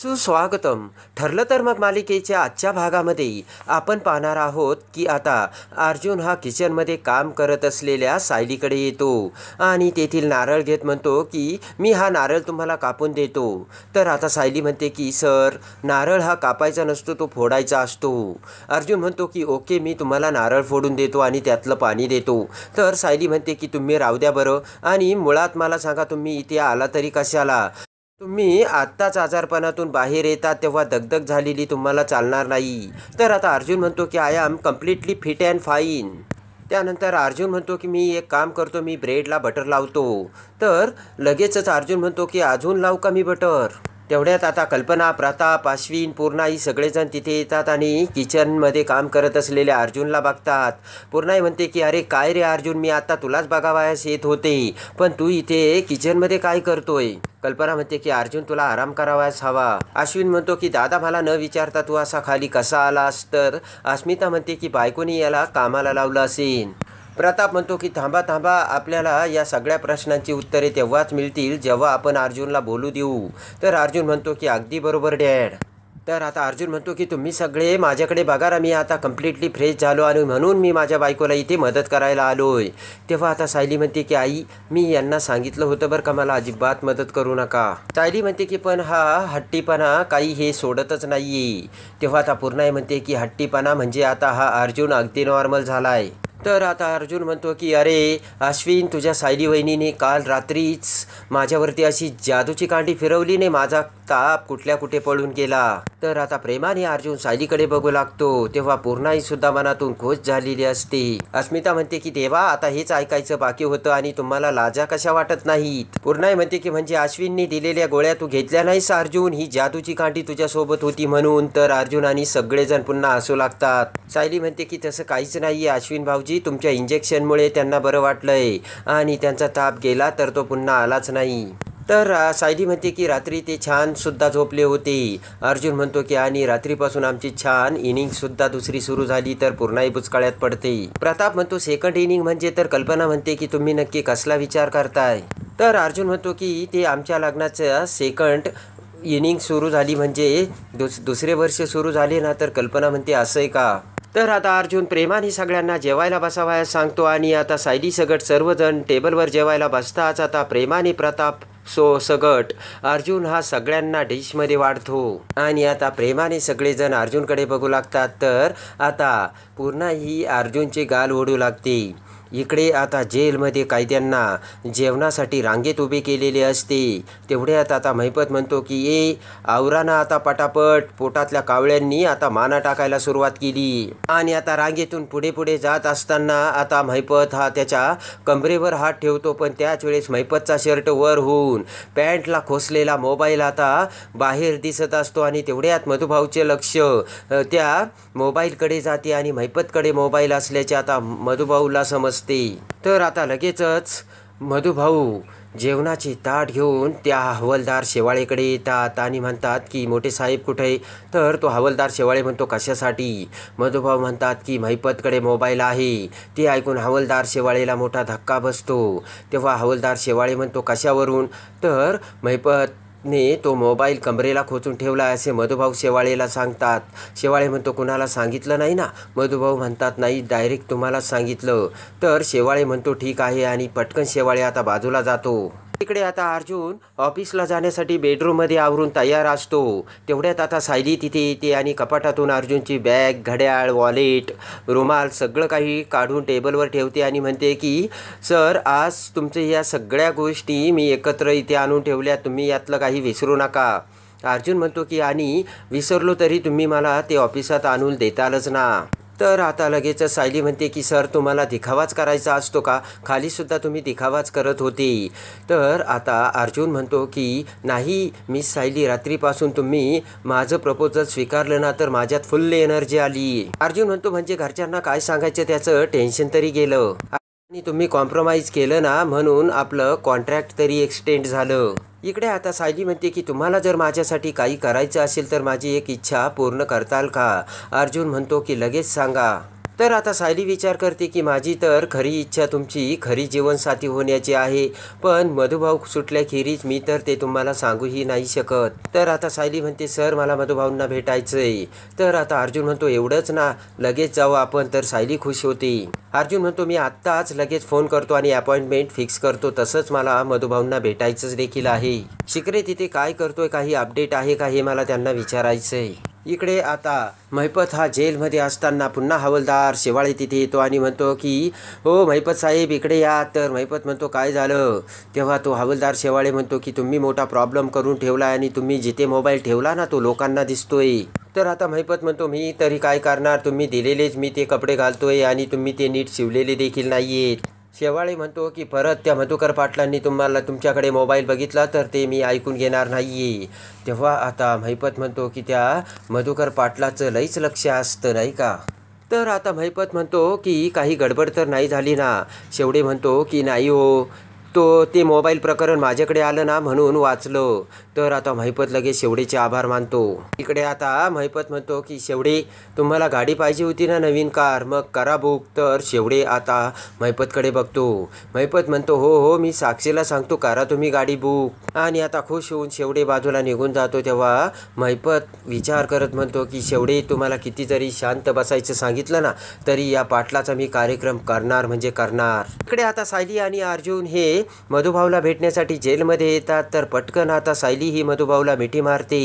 सुस्वागतम. ठरलं तर मग मालिकेच्या आजच्या भागामध्ये आपण पाहणार आहोत की आता अर्जुन हा किचनमध्ये काम करत असलेल्या सायलीकडे येतो आणि तेथील नारळ घेत म्हणतो की मी हा नारळ तुम्हाला कापून देतो. तर आता सायली म्हणते की सर, नारळ हा कापायचा नसतो, तो फोडायचा असतो. अर्जुन म्हणतो की ओके, मी तुम्हाला नारळ फोडून देतो आणि त्यातलं पाणी देतो. तर सायली म्हणते की तुम्ही राहू द्या बरं, आणि मुळात मला सांगा, तुम्ही इथे आला तरी कशाला? तुम्ही आत्ताच आजारपणातून बाहेर येतात तेव्हा दगदग झालेली तुम्हाला चालणार नाही. तर आता अर्जुन म्हणतो की I am completely fit and fine. त्यानंतर अर्जुन म्हणतो की मी एक काम करतो, मी ब्रेडला बटर लावतो. तर लगेचच अर्जुन म्हणतो की अजून लावू का मी बटर? तेवढ्यात आता कल्पना, प्रताप, अश्विन, पूर्णाई सगळेजण तिथे येतात आणि किचनमध्ये काम करत असलेल्या अर्जुनला बघतात. पूर्णाई म्हणते की अरे काय रे अर्जुन, मी आता तुलाच बघावयास येत होते, पण तू इथे किचनमध्ये काय करतोय? कल्पना म्हणते की अर्जुन, तुला आराम करावायच हवा. अश्विन म्हणतो की दादा, मला न विचारता तू असा खाली कसा आलास? तर अस्मिता म्हणते की बायकोनी याला कामाला लावलं असेल. प्रताप म्हणतो की थांबा थांबा, आपल्याला या सगळ्या प्रश्नांची उत्तरे तेव्हाच मिळतील जेव्हा आपण अर्जुनला बोलू देऊ. तर अर्जुन म्हणतो की अगदी बरोबर डॅड. तर आता अर्जुन म्हणतो की तुम्ही सगळे माझ्याकडे बघा ना, मी आता कम्प्लिटली फ्रेश झालो आणि म्हणून मी माझ्या बायकोला इथे मदत करायला आलोय. तेव्हा आता सायली म्हणते की आई, मी यांना सांगितलं होतं बरं का, मला अजिबात मदत करू नका. सायली म्हणते की पण हा हट्टीपणा काही हे सोडतच नाहीये. तेव्हा आता पूर्णाई म्हणते की हट्टीपणा म्हणजे आता हा अर्जुन अगदी नॉर्मल झालाय. तर आता अर्जुन म्हणतो की अरे अश्विन, तुझ्या सायली वहिनीने काल रात्रीच माझ्यावरती अशी जादूची कांडी फिरवली ने, माझा ताप कुठल्या कुठे पळून गेला. तर आता प्रेमाने अर्जुन सायलीकडे बघू लागतो. तेव्हा पूर्णाई सुद्धा मनातून खुश झालेली असते. अस्मिता म्हणते की देवा, आता हेच ऐकायचं बाकी होतं आणि तुम्हाला लाजा कशा वाटत नाहीत? पूर्णाई म्हणते की म्हणजे अश्विनने दिलेल्या गोळ्या तू घेतल्या नाहीस अर्जुन, ही जादूची कांडी तुझ्यासोबत होती म्हणून? तर अर्जुन आणि सगळेजण पुन्हा हसू लागतात. सायली म्हणते की तसं काहीच नाहीये अश्विन भाऊजी, तुमच्या इंजेक्शनमुळे त्यांना बरं वाटलंय आणि त्यांचा ताप गेला तर तो पुन्हा आलाच नाही. तर सायली म्हणते की रात्री ते छान सुद्धा झोपले होते. अर्जुन म्हणतो की आणि रात्रीपासून आमची छान इनिंग सुद्धा दुसरी सुरू झाली. तर पूर्णाई बुचकाळ्यात पडते. प्रताप म्हणतो सेकंड इनिंग म्हणजे? तर कल्पना म्हणते की तुम्ही नक्की कसला विचार करताय? तर अर्जुन म्हणतो की ते आमच्या लग्नाचं सेकंड इनिंग सुरू झाली म्हणजे दुसरे वर्ष सुरू झाले ना. तर कल्पना म्हणते असं आहे का? तर आता अर्जुन प्रेमाने सगळ्यांना जेवायला बसावयास सांगतो आणि आता सायली सगट सर्वजण टेबलवर जेवायला बसताच आता प्रेमाने प्रताप सगट अर्जुन हा सगळ्यांना डिशमध्ये वाढतो आणि आता प्रेमाने सगळेजण अर्जुनकडे बघू लागतात. तर आता पूर्ण ही अर्जुनचे गाल ओढू लागते. इकडे आता जेलमध्ये कैद्यांना जेवणासाठी रांगेत उभे केलेले असते. तेवढ्यात आता महिपत म्हणतो की ए आवराना आता पटापट. पोटातल्या कावळ्यांनी आता माना टाकायला सुरुवात केली आणि आता रांगेतून पुढे पुढे जात असताना आता महिपत हा त्याच्या कमरेवर हात ठेवतो, पण त्याच वेळेस महिपतचा शर्ट वर होऊन पॅन्टला खोसलेला मोबाईल आता बाहेर दिसत असतो आणि तेवढ्यात मधुभाऊचे लक्ष त्या मोबाईलकडे जाते आणि महिपतकडे मोबाईल असल्याचे आता मधुभाऊला समजते. तर आता लगेचच मधुभाऊ जेवणाची ताट घेऊन त्या हवालदार शेवाळेकडे येतात आणि म्हणतात की मोठे साहेब कुठे? तर तो हवालदार शेवाळे म्हणतो कशासाठी? मधुभाऊ म्हणतात की महिपतकडे मोबाईल आहे. ते ऐकून हवालदार शेवाळेला मोठा धक्का बसतो. तेव्हा हवालदार शेवाळे म्हणतो कशावरून? तर महिपत ने तो मोबाईल कमरेला खोचून ठेवला असे मधुभाऊ शेवाळेला सांगतात. शेवाळे म्हणतो कुणाला सांगितलं नाही ना? मधुभाऊ म्हणतात नाही, डायरेक्ट तुम्हालाच सांगितलं. तर शेवाळे म्हणतो ठीक आहे आणि पटकन शेवाळे आता बाजूला जातो. इकडे आता अर्जुन ऑफिसला जाण्यासाठी बेडरूममध्ये आवरून तयार असतो. तेवढ्यात आता सायली तिथे येते आणि कपाटातून अर्जुनची बॅग, घड्याळ, वॉलेट, रुमाल सगळं काही काढून टेबलवर ठेवते आणि म्हणते की सर, आज तुमच्या या सगळ्या गोष्टी मी एकत्र इथे आणून ठेवल्या, तुम्ही यातलं काही विसरू नका. अर्जुन म्हणतो की आणि विसरलो तरी तुम्ही मला ते ऑफिसात आणून देतालच ना. तर आता लगेच सायली म्हणते की सर, तुम्हाला दिखावाच करायचा असतो का? खालीसुद्धा तुम्ही दिखावाच करत होते. तर आता अर्जुन म्हणतो की नाही मिस सायली, रात्रीपासून तुम्ही माझं प्रपोजल स्वीकारलं ना तर माझ्यात फुल एनर्जी आली. अर्जुन म्हणतो म्हणजे घरच्यांना काय सांगायचं त्याचं टेन्शन तरी गेलं आणि तुम्ही कॉम्प्रोमाइज केलं ना, म्हणून आपलं कॉन्ट्रॅक्ट तरी एक्सटेंड झालं. इकडे आता सायली म्हणते की तुम्हाला जर माझ्यासाठी काही करायचं असेल तर माझी एक इच्छा पूर्ण करताल का? अर्जुन म्हणतो की लगेच सांगा. तर आता सायली विचार करते की माझी तर खरी इच्छा तुमची खरी जीवनसाथी होण्याची आहे, पण मधुभाऊ सुटल्याखेरीज मी तर ते तुम्हाला सांगूही नाही शकत. तर आता सायली म्हणते सर मला मधुभाऊंना भेटायचंय. तर आता अर्जुन म्हणतो एवढंच ना, लगेच जाऊ आपण. तर सायली खुश होती. अर्जुन म्हणतो मी आत्ताच लगेच फोन करतो आणि अपॉइंटमेंट फिक्स करतो. तसंच मला मधुभाऊंना भेटायचंच देखील आहे. शिखरे तिथे काय करतोय, काही अपडेट आहे का हे मला त्यांना विचारायचंय. इकडे आता महिपत हा जेलमध्ये असताना पुन्हा हवालदार शेवाळे तिथे येतो आणि म्हणतो की हो महिपत साहेब इकडे या. तर महिपत म्हणतो काय झालं. तेव्हा तो हवालदार शेवाळे म्हणतो की तुम्ही मोठा प्रॉब्लेम करून ठेवला आणि तुम्ही जिथे मोबाईल ठेवला ना तो लोकांना दिसतोय. तर आता महिपत म्हणतो मी तरी काय करणार, तुम्ही दिलेलेच मी ते कपडे घालतोय आणि तुम्ही ते नीट शिवलेले देखील नाही आहेत. शेवाळे म्हणतो की परत त्या मधुकर पाटलांनी तुम्हाला तुमच्याकडे मोबाईल बघितला तर ते मी ऐकून घेणार नाही आहे. तेव्हा आता महिपत म्हणतो की त्या मधुकर पाटलाचं लईच लक्ष असतं नाही का. तर आता महिपत म्हणतो की काही गडबड तर नाही झाली ना. शेवडे म्हणतो की नाही हो, ते मोबाईल प्रकरण माझ्याकडे आलं ना म्हणून वाचलं. तर आता महिपत लगेच शेवडेचे आभार मानतो. इकडे आता महिपत म्हणतो की शेवडे तुम्हाला गाडी पाहिजे होती ना नवीन कार, मग करा बुक. तर शेवडे आता महिपतकडे बघतो. महिपत म्हणतो हो हो मी साक्षीला सांगतो करा तुम्ही गाडी बुक. आणि आता खुश होऊन शेवडे बाजूला निघून जातो. तेव्हा महिपत विचार करत म्हणतो की शेवडे तुम्हाला किती जरी शांत बसायचं सांगितलं ना तरी या पाटलाचा मी कार्यक्रम करणार म्हणजे करणार. इकडे आता सायली आणि अर्जुन हे मधुभाऊला भेटण्यासाठी जेलमध्ये येतात. तर पटकन आता सायली ही मधुभाऊला मिठी मारते.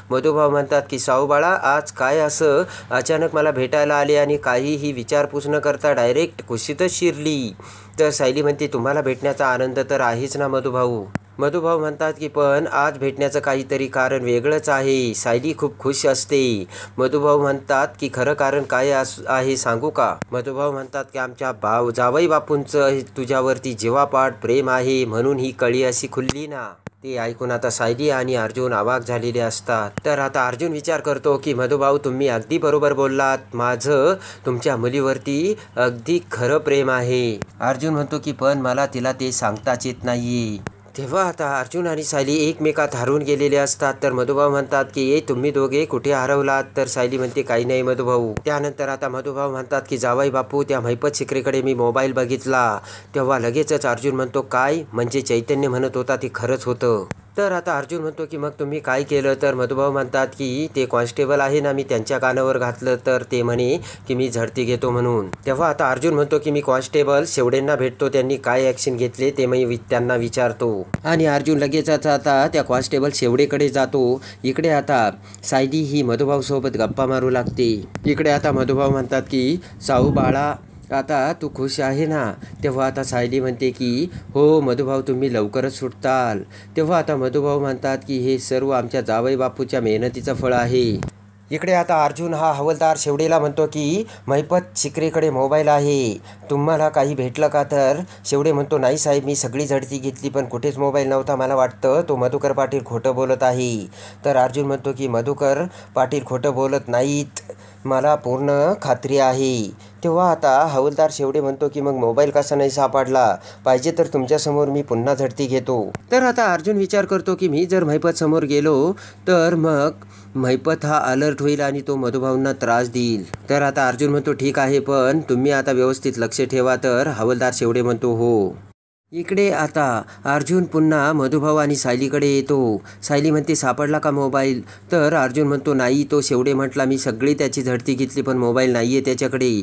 मधुभाऊ म्हणतात की साऊ बाळा आज काय असं अचानक मला भेटायला आले आणि काहीही विचारपूस न करता डायरेक्ट खुशीतच शिरली. तर सायली म्हणते तुम्हाला भेटण्याचा आनंद तर आहेच ना मधुभाऊ. मधुभाऊ म्हणतात की पण आज भेटण्याचं काहीतरी कारण वेगळंच आहे. सायली खूप खुश असते. मधुभाऊ म्हणतात की खरं कारण काय आहे सांगू का. मधुभाऊ म्हणतात की आमच्या जावई बापूंचं तुझ्यावरती जीवापाड प्रेम आहे म्हणून ही कळी अशी खुलली ना. ते ऐकून आता सायली आणि अर्जुन अवाक झालेले असतात. तर आता अर्जुन विचार करतो की मधुभाऊ तुम्ही अगदी बरोबर बोललात, माझं तुमच्या मुलीवरती अगदी खरं प्रेम आहे. अर्जुन म्हणतो की पण मला तिला ते सांगताच येत नाही. तेव्हा आता अर्जुन आणि सायली एकमेकात हरवून गेलेले असतात. तर मधुभाऊ म्हणतात की तुम्ही दोघे कुठे हरवलात. तर सायली म्हणते काही नाही मधुभाऊ. त्यानंतर आता मधुभाऊ म्हणतात की जावाई बापू त्या महिपत शिकरेकडे मी मोबाईल बघितला. तेव्हा लगेचच अर्जुन म्हणतो काय, म्हणजे चैतन्य म्हणत होता ते खरंच होतं. तर आता अर्जुन म्हणतो की मग तुम्ही काय केलं. तर मधुभाऊ म्हणतात की ते कॉन्स्टेबल आहे ना मी त्यांच्या कानावर घातलं तर ते म्हणे की मी झडती घेतो म्हणून. तेव्हा आता अर्जुन म्हणतो की मी कॉन्स्टेबल शेवडेंना भेटतो, त्यांनी काय ॲक्शन घेतले ते मी त्यांना विचारतो. आणि अर्जुन लगेचच आता त्या कॉन्स्टेबल शेवडेकडे जातो. इकडे आता सायली ही मधुभाऊ सोबत गप्पा मारू लागते. इकडे आता मधुभाऊ म्हणतात की साऊ बाळा आता तू खुश आहे ना. तेव्हा आता सायली म्हणते की हो मधुभाऊ तुम्ही लवकरच सुटताल. तेव्हा आता मधुभाऊ म्हणतात की हे सर्व आमच्या जावई बापूच्या मेहनतीचं फळ आहे. इकडे आता अर्जुन हा हवालदार शेवडेला म्हणतो की महिपत शिकरेकडे मोबाईल आहे, तुम्हाला काही भेटलं का. तर शेवडे म्हणतो नाही साहेब मी सगळी झडती घेतली पण कुठेच मोबाईल नव्हता, मला वाटतं तो मधुकर पाटील खोटं बोलत आहे. तर अर्जुन म्हणतो की मधुकर पाटील खोटं बोलत नाहीत, मला पूर्ण खात्री आहे. तेव्हा आता हवालदार शेवडे म्हणतो की मग मोबाईल कसा नाही सापडला, पाहिजे तर तुमच्यासमोर मी पुन्हा झडती घेतो. तर आता अर्जुन विचार करतो की मी जर महिपत समोर गेलो तर मग महिपत हा अलर्ट होईल आणि तो मधुभाऊंना त्रास देईल. तर आता अर्जुन म्हणतो ठीक आहे पण तुम्ही आता व्यवस्थित लक्ष ठेवा. तर हवालदार शेवडे म्हणतो हो. इकडे आता अर्जुन पुन्हा मधुभाऊ आणि सायलीकडे येतो. सायली म्हणते सापडला का मोबाईल. तर अर्जुन म्हणतो नाही, तो शेवडे म्हटला मी सगळी त्याची झडती घेतली पण मोबाईल नाही आहे त्याच्याकडे.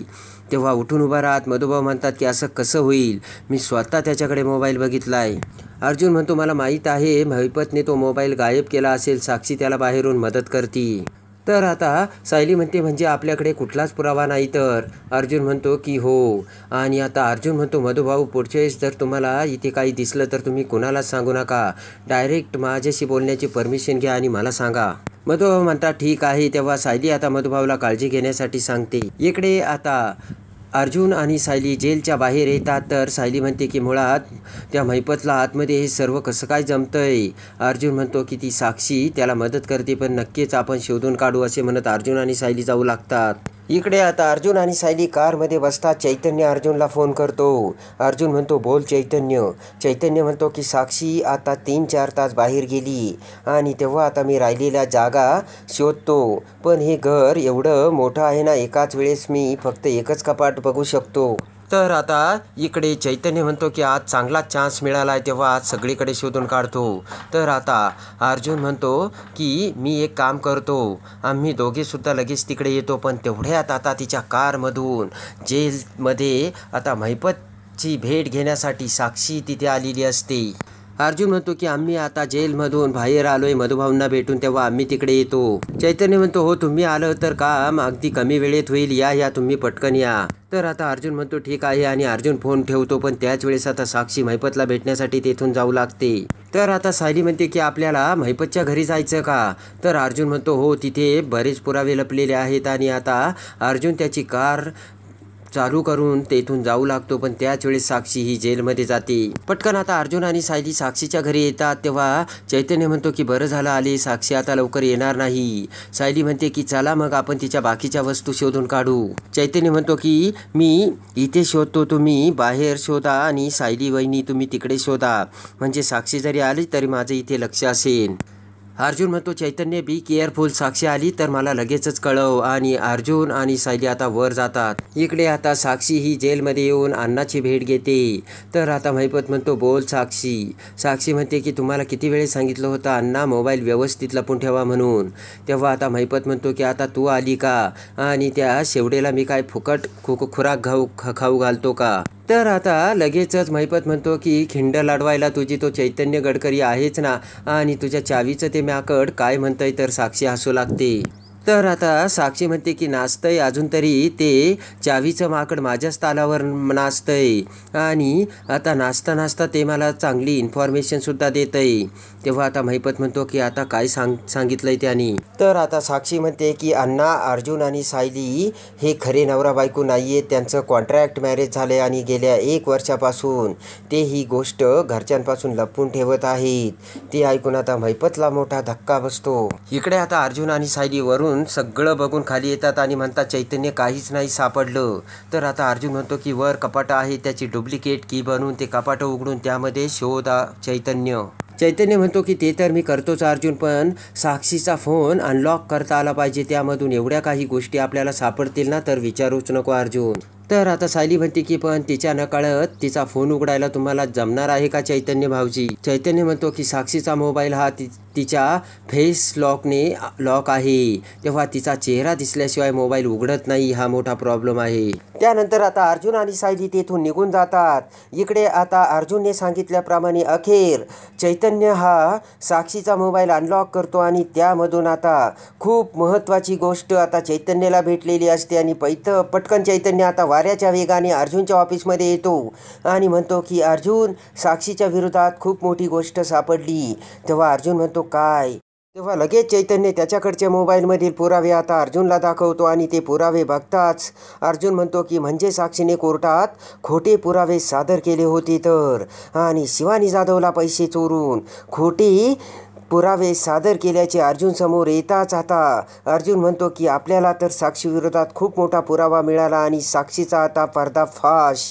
तेव्हा उठून उभा राहत मधुभाऊ म्हणतात की असं कसं होईल, मी स्वतः त्याच्याकडे मोबाईल बघितलाय. अर्जुन म्हणतो मला माहीत आहे महिपतने तो मोबाईल गायब केला असेल, साक्षी त्याला बाहेरून मदत करती. तर आता सायली म्हणते म्हणजे आपल्याकडे कुठलाच पुरावा नाही. तर अर्जुन म्हणतो की हो. आणि आता अर्जुन म्हणतो मधुभाऊ पुढच्या वेळेस जर तुम्हाला इथे काही दिसलं तर तुम्ही कुणालाच सांगू नका, डायरेक्ट माझ्याशी बोलण्याची परमिशन घ्या आणि मला सांगा. मधुभाऊ म्हणतात ठीक आहे. तेव्हा सायली आता मधुभाऊला काळजी घेण्यासाठी सांगते. इकडे आता अर्जुन आणि सायली जेलच्या बाहेर येतात. तर सायली म्हणते की मुळात त्या महिपतला आतमध्ये हे सर्व कसं काय जमतंय. अर्जुन म्हणतो की ती साक्षी त्याला मदत करते पण नक्कीच आपण शोधून काढू असे म्हणत अर्जुन आणि सायली जाऊ लागतात. इकडे आता अर्जुन आणि सायली कारमध्ये बसतात. चैतन्य अर्जुनला फोन करतो. अर्जुन म्हणतो, बोल चैतन्य. चैतन्य म्हणतो की साक्षी आता 3-4 तास बाहेर गेली आणि तेव्हा आता मी राहिलेल्या जागा शोधतो. पण हे घर एवढं मोठं आहे ना, एकाच वेळेस मी फक्त एकच कपाट बघू शकतो. तर आता इकडे चैतन्य म्हणतो की आज चांगला चान्स मिळाला आहे, तेव्हा आज सगळीकडे शोधून काढतो. तर आता अर्जुन म्हणतो की मी एक काम करतो, आम्ही दोघेसुद्धा लगेच तिकडे येतो. पण तेवढ्यात आता तिच्या कारमधून जेलमध्ये आता महिपतची भेट घेण्यासाठी साक्षी तिथे आलेली असते. अर्जुन म्हणतो की आम्ही आता जेलमधून बाहेर आलोय मधुभाऊंना भेटून, तेव्हा आम्ही तिकडे येतो. चैतन्य म्हणतो, हो तुम्ही आलं तर काम अगदी कमी वेळेत होईल, या तुम्ही पटकन या. तर आता अर्जुन म्हणतो ठीक आहे आणि अर्जुन फोन ठेवतो. पण त्याच वेळेस आता साक्षी महिपतला भेटण्यासाठी तेथून जाऊ लागते. तर आता सायली म्हणते की आपल्याला महिपतच्या घरी जायचं का? तर अर्जुन म्हणतो हो, तिथे बरेच पुरावे लपलेले आहेत. आणि आता अर्जुन त्याची कार चालू करून तेथून जाऊ लागतो. पण त्याच वेळेस साक्षी ही जेलमध्ये जाते. पटकन आता अर्जुन आणि सायली साक्षीच्या घरी येतात. तेव्हा चैतन्य म्हणतो की बरं झालं आले, साक्षी आता लवकर येणार नाही. सायली म्हणते की चला मग आपण तिच्या बाकीच्या वस्तू शोधून काढू. चैतन्य म्हणतो की मी इथे शोधतो, तुम्ही बाहेर शोधा आणि सायली वहिनी तुम्ही तिकडे शोधा, म्हणजे साक्षी जरी आली तरी माझं इथे लक्ष असेल. अर्जुन म्हणतो चैतन्य बी केअरफुल, साक्षी आली तर मला लगेचच कळव. आणि अर्जुन आणि सायली आता वर जातात. इकडे आता साक्षी ही जेलमध्ये येऊन अण्णाची भेट घेते. तर आता महिपत म्हणतो बोल साक्षी. साक्षी म्हणते की तुम्हाला किती वेळेस सांगितलं होतं अण्णा मोबाईल व्यवस्थित लपून ठेवा म्हणून. तेव्हा आता महिपत म्हणतो की आता तू आली का आणि त्या शेवडेला मी काय फुकट खुराक खाऊ घालतो का? तर आता लगेचच महिपत म्हणतो की खिंड लढवायला तुझी तो चैतन्य गडकरी आहेच ना, आणि तुझ्या चावीचं ते माकड काय म्हणतंय. तर साक्षी हसू लागते. तर आता साक्षी म्हणते की नाचतंय अजून तरी ते चावीचं माकड माझ्याच तालावर नाचतंय, आणि आता नाचता नाचता ते मला चांगली इन्फॉर्मेशनसुद्धा देत आहे. तेव्हा आता महिपत म्हणतो की आता काय सांगितलंय त्यांनी. तर आता साक्षी म्हणते की अण्णा अर्जुन आणि सायली हे खरे नवरा बायको नाही आहेत, त्यांचं कॉन्ट्रॅक्ट मॅरेज झालं आहे आणि गेल्या 1 वर्षापासून ते ही गोष्ट घरच्यांपासून लपवून ठेवत आहेत. ते ऐकून आता महिपतला मोठा धक्का बसतो. इकडे आता अर्जुन आणि सायली वरून सगळं बघून खाली येतात आणि म्हणतात चैतन्य काहीच नाही सापडलं. तर आता अर्जुन म्हणतो की वर कपाट आहे, त्याची डुप्लिकेट की बनवून ते कपाट उघडून त्यामध्ये शोध चैतन्य. चैतन्य म्हणतो की ते तर मी करतोच अर्जुन, पण साक्षीचा फोन अनलॉक करता आला पाहिजे, त्यामधून एवढ्या काही गोष्टी आपल्याला सापडतील ना, तर विचारूच नको अर्जुन. तर आता सायली म्हणते की पण तिच्या नकळत तिचा फोन उघडायला तुम्हाला जमणार आहे का चैतन्य भाऊजी? चैतन्य म्हणतो की साक्षीचा मोबाईल हा तिच्या फेस लॉक आहे, तेव्हा तिचा चेहरा दिसल्याशिवाय मोबाईल उघडत नाही, हा मोठा प्रॉब्लेम आहे. त्यानंतर आता अर्जुन आणि सायली तेथून निघून जातात. इकडे आता अर्जुनने सांगितल्याप्रमाणे अखेर चैतन्य हा साक्षीचा मोबाईल अनलॉक करतो आणि त्यामधून आता खूप महत्त्वाची गोष्ट आता चैतन्याला भेटलेली असते. आणि पटकन चैतन्य आता वाऱ्याच्या वेगाने अर्जुनच्या ऑफिसमध्ये येतो आणि म्हणतो की अर्जुन, साक्षीच्या विरोधात खूप मोठी गोष्ट सापडली. तेव्हा अर्जुन म्हणतो काय? तेव्हा लगेच चैतन्य त्याच्याकडच्या मोबाईलमधील पुरावे आता अर्जुनला दाखवतो आणि ते पुरावे बघताच अर्जुन म्हणतो की म्हणजे साक्षीने कोर्टात खोटे पुरावे सादर केले होते तर, आणि शिवानी जाधवला पैसे चोरून खोटे पुरावे सादर केल्याचे अर्जुन समोर येताच आता अर्जुन म्हणतो की आपल्याला तर साक्षी विरोधात खूप मोठा पुरावा मिळाला आणि साक्षीचा आता पर्दाफाश.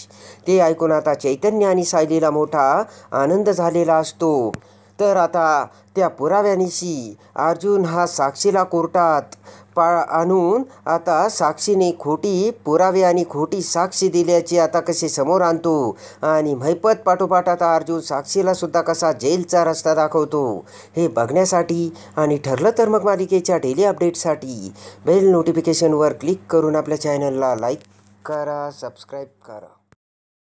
ते ऐकून आता चैतन्य आणि सायलीला मोठा आनंद झालेला असतो. तर आता त्या पुराव्यानिशी अर्जुन हा साक्षीला कोर्टात आणून आता साक्षीने खोटी पुरावे आणि खोटी साक्षी दिल्याची आता कसे समोर आणतो, आणि महिपत पाठोपाठ आता अर्जुन साक्षीला सुद्धा कसा जेलचा रस्ता दाखवतो, हे बघण्यासाठी आणि ठरलं तर मग मालिकेच्या डेली अपडेटसाठी बेल नोटिफिकेशनवर क्लिक करून आपल्या चॅनलला लाईक करा, सबस्क्राईब करा.